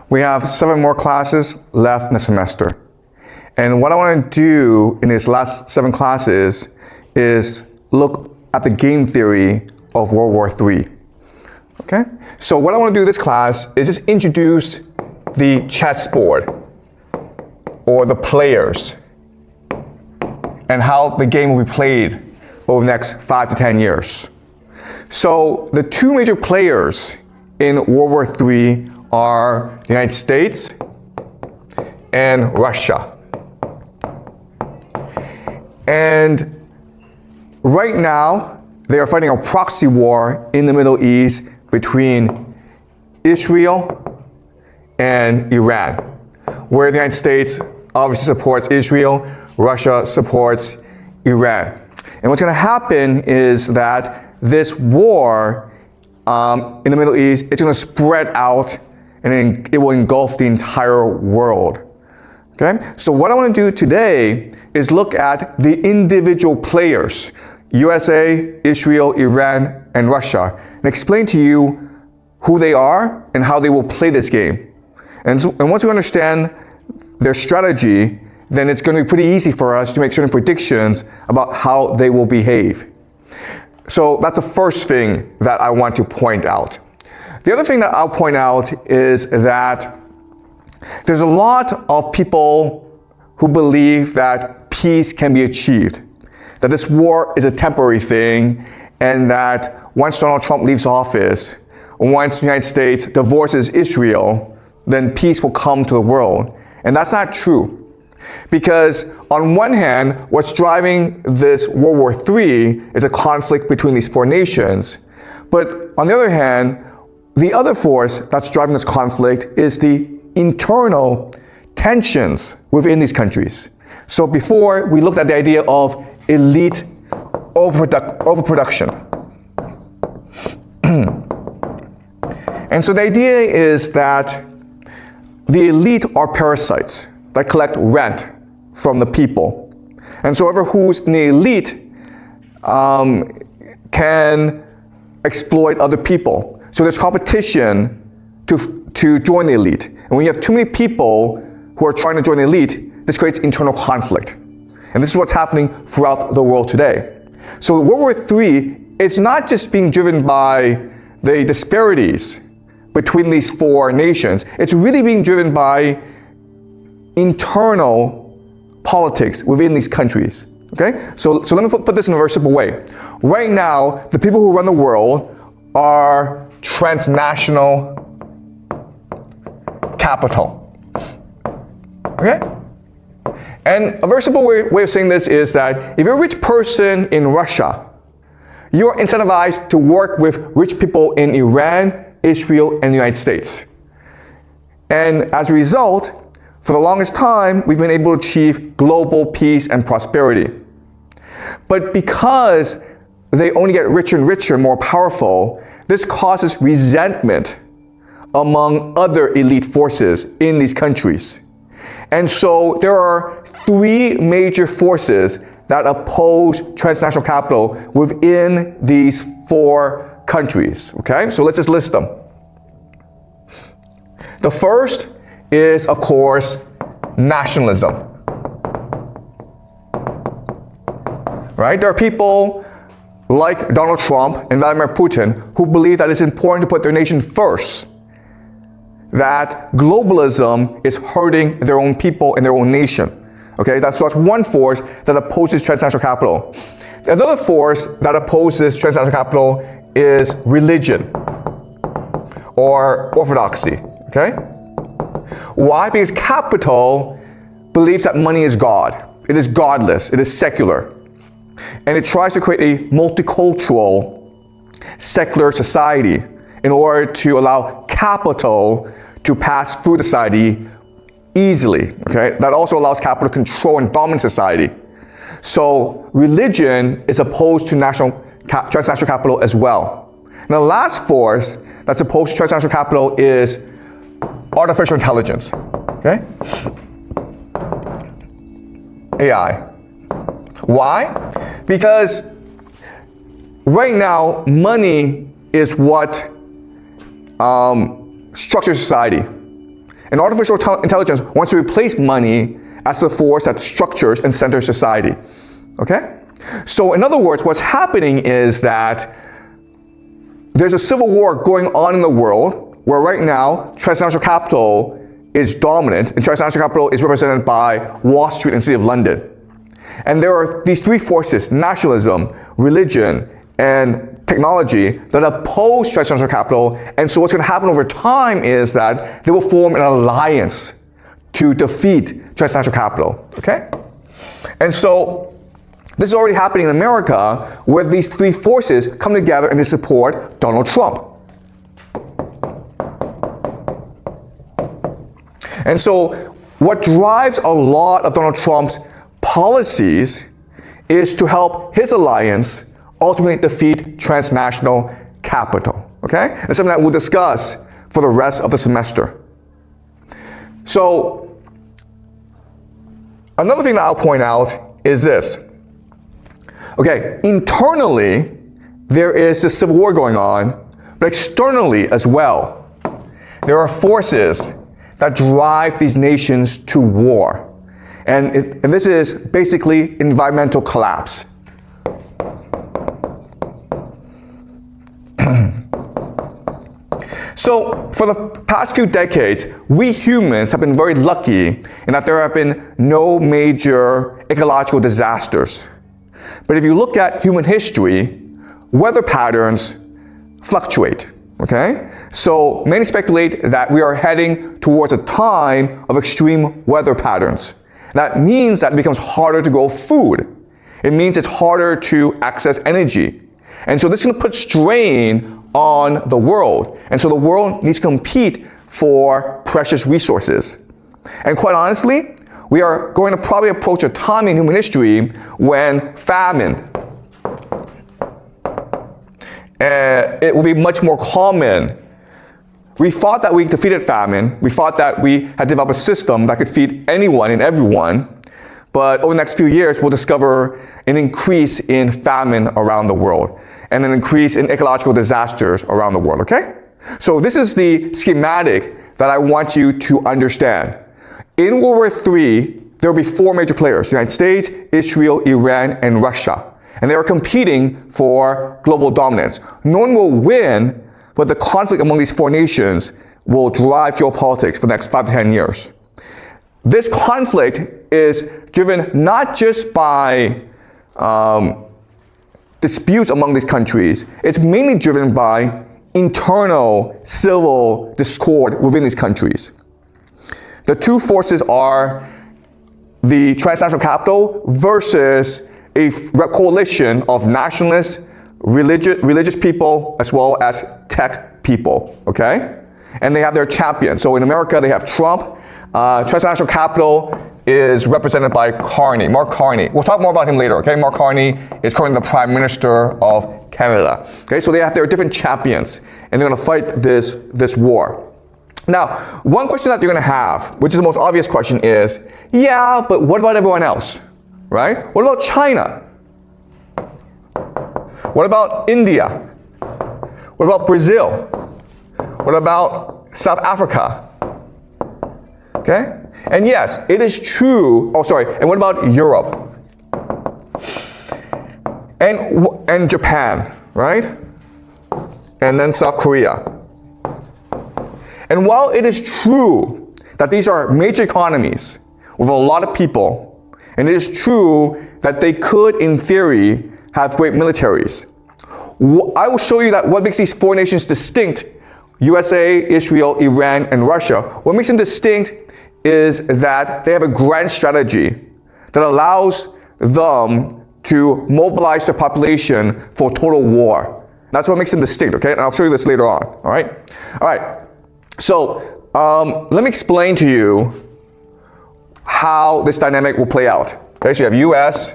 We have 7 more classes left in the semester. And what I want to do in these last 7 classes is look at the game theory of World War III. Okay? So what I want to do in this class is just introduce the chessboard or the players and how the game will be played over the next 5 to 10 years. So the 2 major players in World War III are the United States and Russia. And right now, they are fighting a proxy war in the Middle East between Israel and Iran, where the United States obviously supports Israel, Russia supports Iran. And what's going to happen is that this war in the Middle East, it's going to spread out and it will engulf the entire world. Okay? So what I want to do today is look at the individual players, USA, Israel, Iran, and Russia, and explain to you who they are and how they will play this game. And once we understand their strategy, then it's going to be pretty easy for us to make certain predictions about how they will behave. So that's the first thing that I want to point out. The other thing that I'll point out is that there's a lot of people who believe that peace can be achieved, that this war is a temporary thing, and that once Donald Trump leaves office, once the United States divorces Israel, then peace will come to the world. And that's not true. Because on one hand, what's driving this World War III is a conflict between these 4 nations. But on the other hand, the other force that's driving this conflict is the internal tensions within these countries. So before, we looked at the idea of elite overproduction. And so the idea is that the elite are parasites that collect rent from the people. And so whoever who's in the elite can exploit other people. So there's competition to join the elite. And when you have too many people who are trying to join the elite, this creates internal conflict. And this is what's happening throughout the world today. So World War III, it's not just being driven by the disparities between these 4 nations. It's really being driven by internal politics within these countries. Okay? So let me put this in a very simple way. Right now, the people who run the world are transnational capital. Okay? And a very simple way of saying this is that if you're a rich person in Russia, you're incentivized to work with rich people in Iran, Israel, and the United States. And as a result, for the longest time, we've been able to achieve global peace and prosperity. But because they only get richer and richer, more powerful, this causes resentment among other elite forces in these countries. And so there are 3 major forces that oppose transnational capital within these 4 countries. Okay, so let's just list them. The first is, of course, nationalism. Right? There are people like Donald Trump and Vladimir Putin who believe that it's important to put their nation first, that globalism is hurting their own people and their own nation. Okay, that's one force that opposes transnational capital. Another force that opposes transnational capital is religion or orthodoxy. Okay? Why? Because capital believes that money is God. It is godless. It is secular. And it tries to create a multicultural, secular society in order to allow capital to pass through the society easily. Okay? That also allows capital to control and dominate society. So religion is opposed to transnational capital as well. Now the last force that's opposed to transnational capital is artificial intelligence. Okay? AI. Why? Because right now, money is what structures society. And artificial intelligence wants to replace money as the force that structures and centers society. Okay? So in other words, what's happening is that there's a civil war going on in the world where right now transnational capital is dominant, and transnational capital is represented by Wall Street and the City of London. And there are these three forces, nationalism, religion, and technology, that oppose transnational capital. And so what's going to happen over time is that they will form an alliance to defeat transnational capital, okay? And so this is already happening in America, where these three forces come together and they support Donald Trump. And so what drives a lot of Donald Trump's policies is to help his alliance ultimately defeat transnational capital, okay? That's something that we'll discuss for the rest of the semester. So another thing that I'll point out is this. Okay, internally, there is this civil war going on, but externally as well, there are forces that drive these nations to war. And this is basically environmental collapse. So for the past few decades, we humans have been very lucky in that there have been no major ecological disasters. But if you look at human history, weather patterns fluctuate, okay? So many speculate that we are heading towards a time of extreme weather patterns. That means that it becomes harder to grow food. It means it's harder to access energy. And so this is going to put strain on the world. And so the world needs to compete for precious resources. And quite honestly, we are going to probably approach a time in human history when famine, it will be much more common. We thought that we defeated famine. We thought that we had developed a system that could feed anyone and everyone. But over the next few years, we'll discover an increase in famine around the world and an increase in ecological disasters around the world, okay? So this is the schematic that I want you to understand. In World War III, there will be four major players: the United States, Israel, Iran, and Russia. And they are competing for global dominance. No one will win, but the conflict among these four nations will drive geopolitics for the next 5 to 10 years. This conflict is driven not just by disputes among these countries, it's mainly driven by internal civil discord within these countries. The two forces are the transnational capital versus a coalition of nationalists, religious people, as well as tech people, okay? And they have their champions. So in America, they have Trump. Transnational capital is represented by Mark Carney. We'll talk more about him later, okay? Mark Carney is currently the Prime Minister of Canada. Okay, so they have their different champions, and they're gonna fight this war. Now, one question that you're gonna have, which is the most obvious question, is, yeah, but what about everyone else, right? What about China? What about India? What about Brazil? What about South Africa? Okay? And yes, it is true. Oh, sorry. And what about Europe? And Japan, right? And then South Korea. And while it is true that these are major economies with a lot of people, and it is true that they could, in theory, have great militaries, I will show you that what makes these four nations distinct, USA, Israel, Iran, and Russia, what makes them distinct is that they have a grand strategy that allows them to mobilize their population for total war. That's what makes them distinct, okay? And I'll show you this later on, all right? All right, so let me explain to you how this dynamic will play out. Okay, so you have US,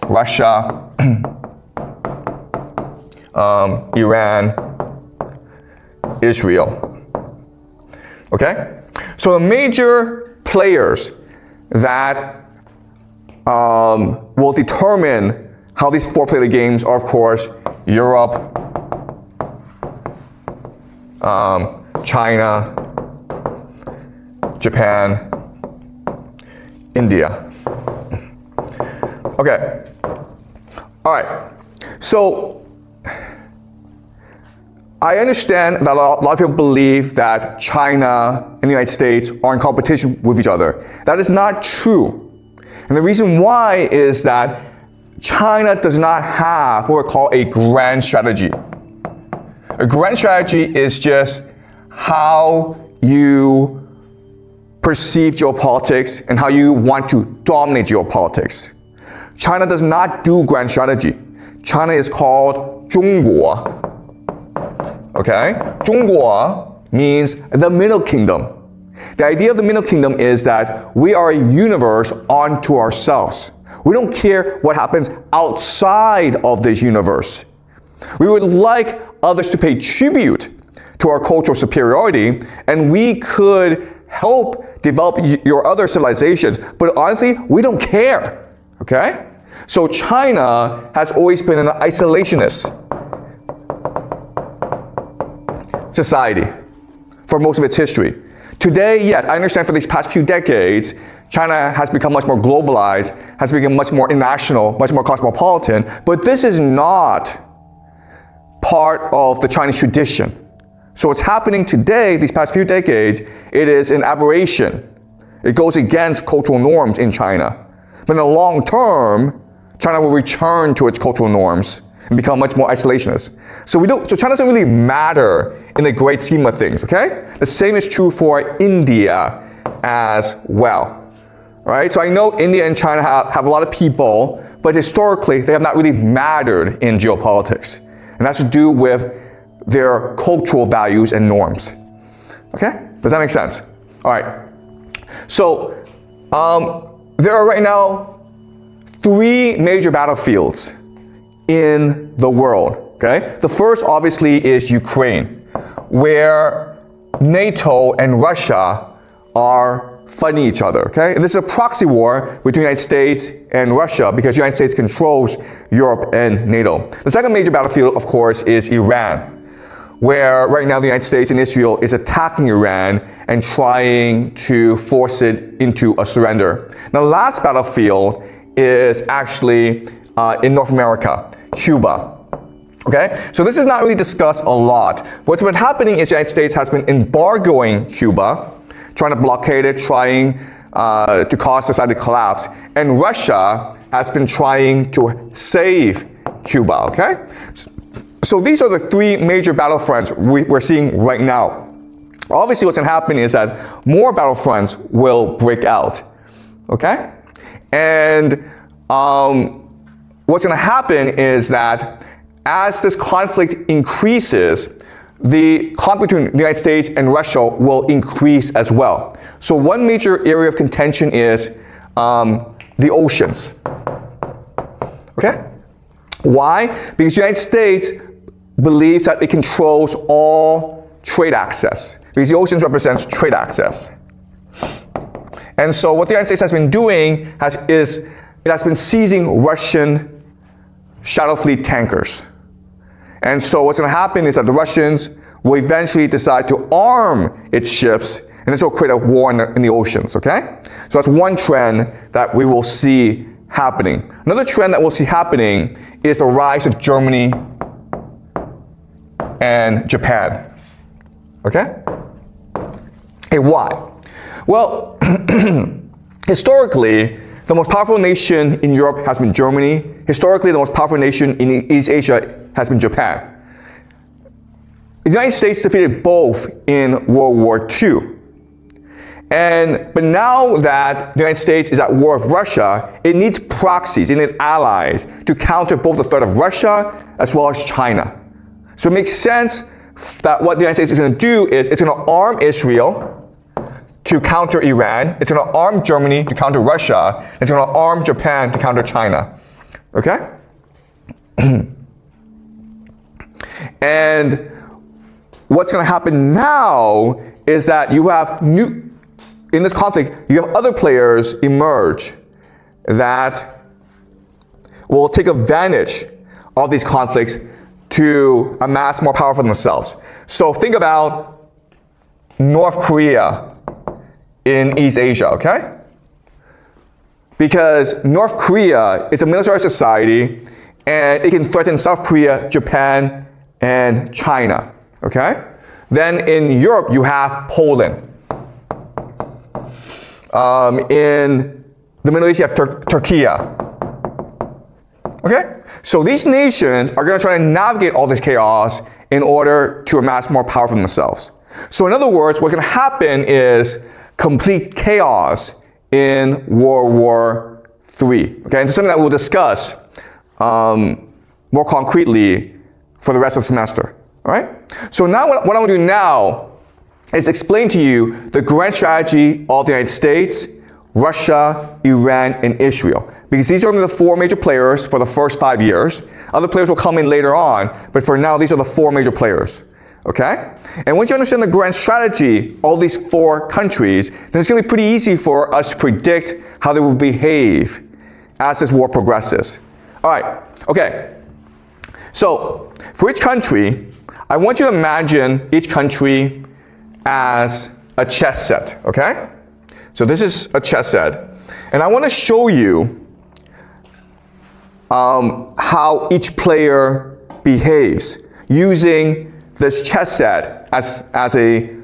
Russia, Iran, Israel, okay? So the major players that will determine how these four play the games are, of course, Europe, China, Japan, India. Okay. All right. So I understand that a lot of people believe that China and the United States are in competition with each other. That is not true. And the reason why is that China does not have what we call a grand strategy. A grand strategy is just how you perceive geopolitics and how you want to dominate geopolitics. China does not do grand strategy. China is called 中国. Okay? 中国 means the middle kingdom. The idea of the middle kingdom is that we are a universe unto ourselves. We don't care what happens outside of this universe. We would like others to pay tribute to our cultural superiority, and we could help develop your other civilizations, but honestly, we don't care, okay? So China has always been an isolationist society for most of its history. Today, yes, I understand for these past few decades, China has become much more globalized, has become much more international, much more cosmopolitan, but this is not part of the Chinese tradition. So what's happening today, these past few decades, it is an aberration. It goes against cultural norms in China. But in the long term, China will return to its cultural norms and become much more isolationist. So China doesn't really matter in the great scheme of things, okay? The same is true for India as well, right? So I know India and China have a lot of people, but historically they have not really mattered in geopolitics. And that's to do with their cultural values and norms. Okay? Does that make sense? All right. So there are right now 3 major battlefields in the world. Okay? The first obviously is Ukraine, where NATO and Russia are fighting each other. Okay? And this is a proxy war between the United States and Russia because the United States controls Europe and NATO. The second major battlefield, of course, is Iran, where right now the United States and Israel is attacking Iran and trying to force it into a surrender. Now, the last battlefield is actually in North America, Cuba. Okay, so this is not really discussed a lot. What's been happening is the United States has been embargoing Cuba, trying to blockade it, trying to cause society to collapse, and Russia has been trying to save Cuba. Okay. So these are the 3 major battlefronts we're seeing right now. Obviously, what's going to happen is that more battlefronts will break out, okay? And what's going to happen is that as this conflict increases, the conflict between the United States and Russia will increase as well. So one major area of contention is the oceans, okay? Why? Because the United States believes that it controls all trade access, because the oceans represents trade access. And so what the United States has been doing is it has been seizing Russian shadow fleet tankers. And so what's going to happen is that the Russians will eventually decide to arm its ships, and this will create a war in the oceans, okay? So that's one trend that we will see happening. Another trend that we'll see happening is the rise of Germany and Japan. Okay? Hey, why? Well, historically, the most powerful nation in Europe has been Germany. Historically, the most powerful nation in East Asia has been Japan. The United States defeated both in World War II. But now that the United States is at war with Russia, it needs proxies, it needs allies to counter both the threat of Russia as well as China. So it makes sense that what the United States is going to do is it's going to arm Israel to counter Iran, it's going to arm Germany to counter Russia, it's going to arm Japan to counter China. Okay? And what's going to happen now is that you have in this conflict, you have other players emerge that will take advantage of these conflicts to amass more power for themselves. So think about North Korea in East Asia, okay? Because North Korea is a military society and it can threaten South Korea, Japan, and China, okay? Then in Europe, you have Poland. In the Middle East, you have Turkey. Okay? So these nations are going to try to navigate all this chaos in order to amass more power for themselves. So in other words, what's going to happen is complete chaos in World War III. Okay? And it's something that we'll discuss more concretely for the rest of the semester. All right? So now what I'm going to do now is explain to you the grand strategy of the United States, Russia, Iran, and Israel. Because these are only the four major players for the first 5 years. Other players will come in later on, but for now, these are the four major players. Okay? And once you understand the grand strategy of these four countries, then it's going to be pretty easy for us to predict how they will behave as this war progresses. All right. Okay. So, for each country, I want you to imagine each country as a chess set. Okay? So this is a chess set. And I want to show you how each player behaves using this chess set as a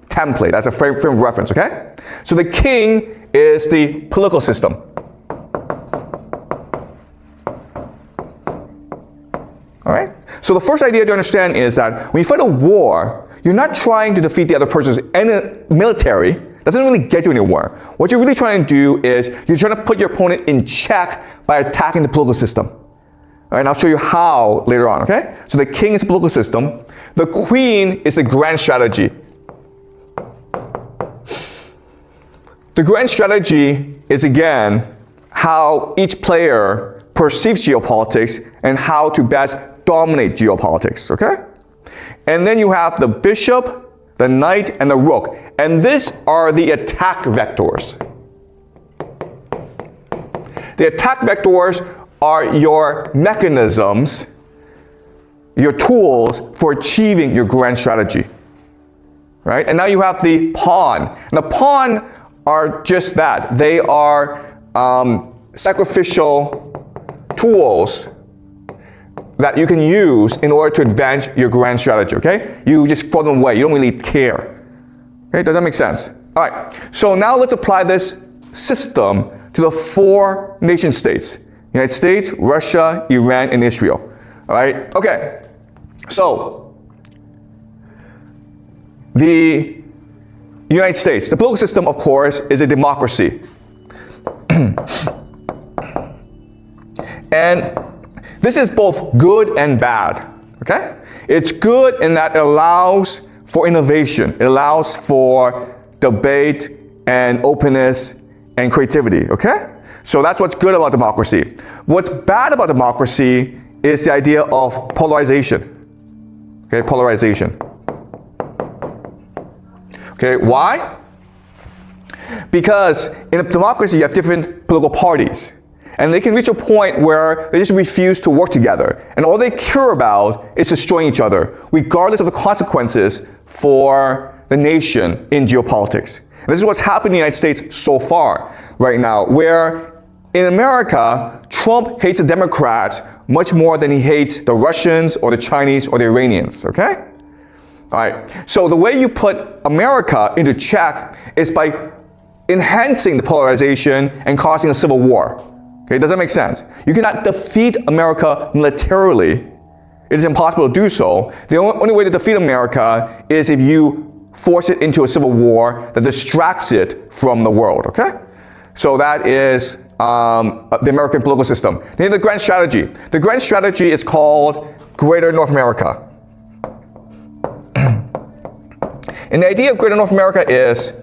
template, as a frame of reference, okay? So the king is the political system. All right? So the first idea to understand is that when you fight a war, you're not trying to defeat the other person's military. Doesn't really get you anywhere. What you're really trying to do is you're trying to put your opponent in check by attacking the political system. All right, and I'll show you how later on, okay? So the king is the political system. The queen is the grand strategy. The grand strategy is, again, how each player perceives geopolitics and how to best dominate geopolitics, okay? And then you have the bishop, the knight, and the rook. And these are the attack vectors. The attack vectors are your mechanisms, your tools for achieving your grand strategy. Right? And now you have the pawn. And the pawn are just that. They are sacrificial tools that you can use in order to advance your grand strategy, okay? You just throw them away. You don't really care. Okay, does that make sense? All right, so now let's apply this system to the four nation states. United States, Russia, Iran, and Israel. All right, okay. So, the United States, the political system, of course, is a democracy. And this is both good and bad, okay? It's good in that it allows for innovation. It allows for debate and openness and creativity, okay? So that's what's good about democracy. What's bad about democracy is the idea of polarization, okay? Polarization. Okay, why? Because in a democracy, you have different political parties. And they can reach a point where they just refuse to work together. And all they care about is destroying each other, regardless of the consequences for the nation in geopolitics. And this is what's happened in the United States so far right now, where in America, Trump hates the Democrats much more than he hates the Russians or the Chinese or the Iranians, okay? All right, so the way you put America into check is by enhancing the polarization and causing a civil war. Okay, does that make sense? You cannot defeat America militarily. It is impossible to do so. The only way to defeat America is if you force it into a civil war that distracts it from the world, okay? So that is the American political system. Then the grand strategy. The grand strategy is called Greater North America. And the idea of Greater North America is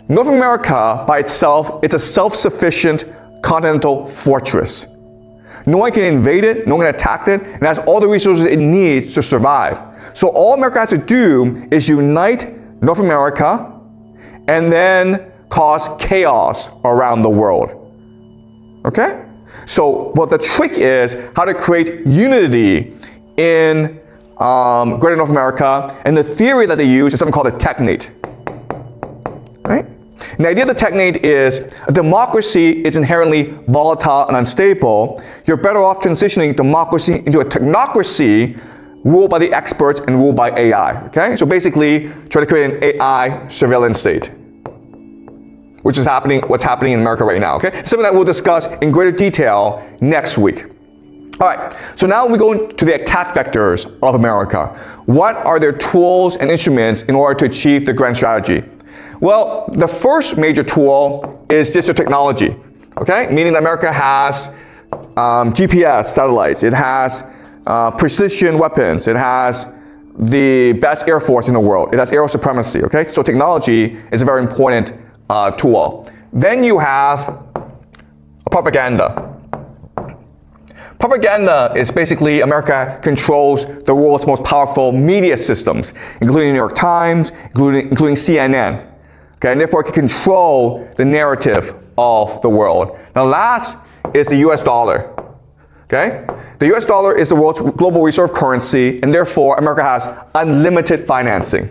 North America by itself, it's a self-sufficient continental fortress. No one can invade it, no one can attack it, and it has all the resources it needs to survive. So all America has to do is unite North America and then cause chaos around the world. Okay? So what the trick is how to create unity in Greater North America, and the theory that they use is something called a technate. Right? And the idea of the technate is a democracy is inherently volatile and unstable. You're better off transitioning democracy into a technocracy ruled by the experts and ruled by AI. Okay? So basically, try to create an AI surveillance state, which is what's happening in America right now. Okay? Something that we'll discuss in greater detail next week. All right, so now we go to the attack vectors of America. What are their tools and instruments in order to achieve the grand strategy? Well, the first major tool is digital technology, okay? Meaning that America has GPS satellites, it has precision weapons, it has the best air force in the world, it has aerial supremacy, okay? So technology is a very important tool. Then you have propaganda. Propaganda is basically America controls the world's most powerful media systems, including the New York Times, including CNN. Okay, and therefore it can control the narrative of the world. Now last is the US dollar. Okay? The US dollar is the world's global reserve currency, and therefore America has unlimited financing.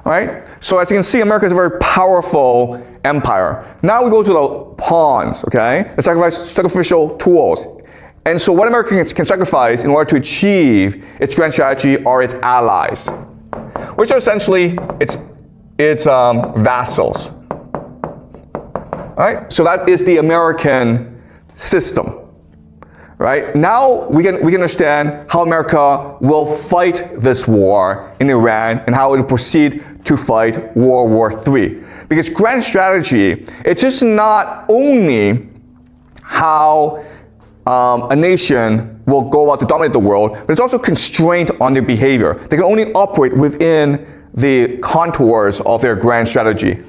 All right? So as you can see, America is a very powerful empire. Now we go to the pawns, okay? The sacrificial tools. And so what America can sacrifice in order to achieve its grand strategy are its allies, which are essentially its vassals. All right? So that is the American system. Right? Now we can understand how America will fight this war in Iran and how it will proceed to fight World War III. Because grand strategy, it's just not only how a nation will go about to dominate the world, but it's also constraint on their behavior. They can only operate within the contours of their grand strategy.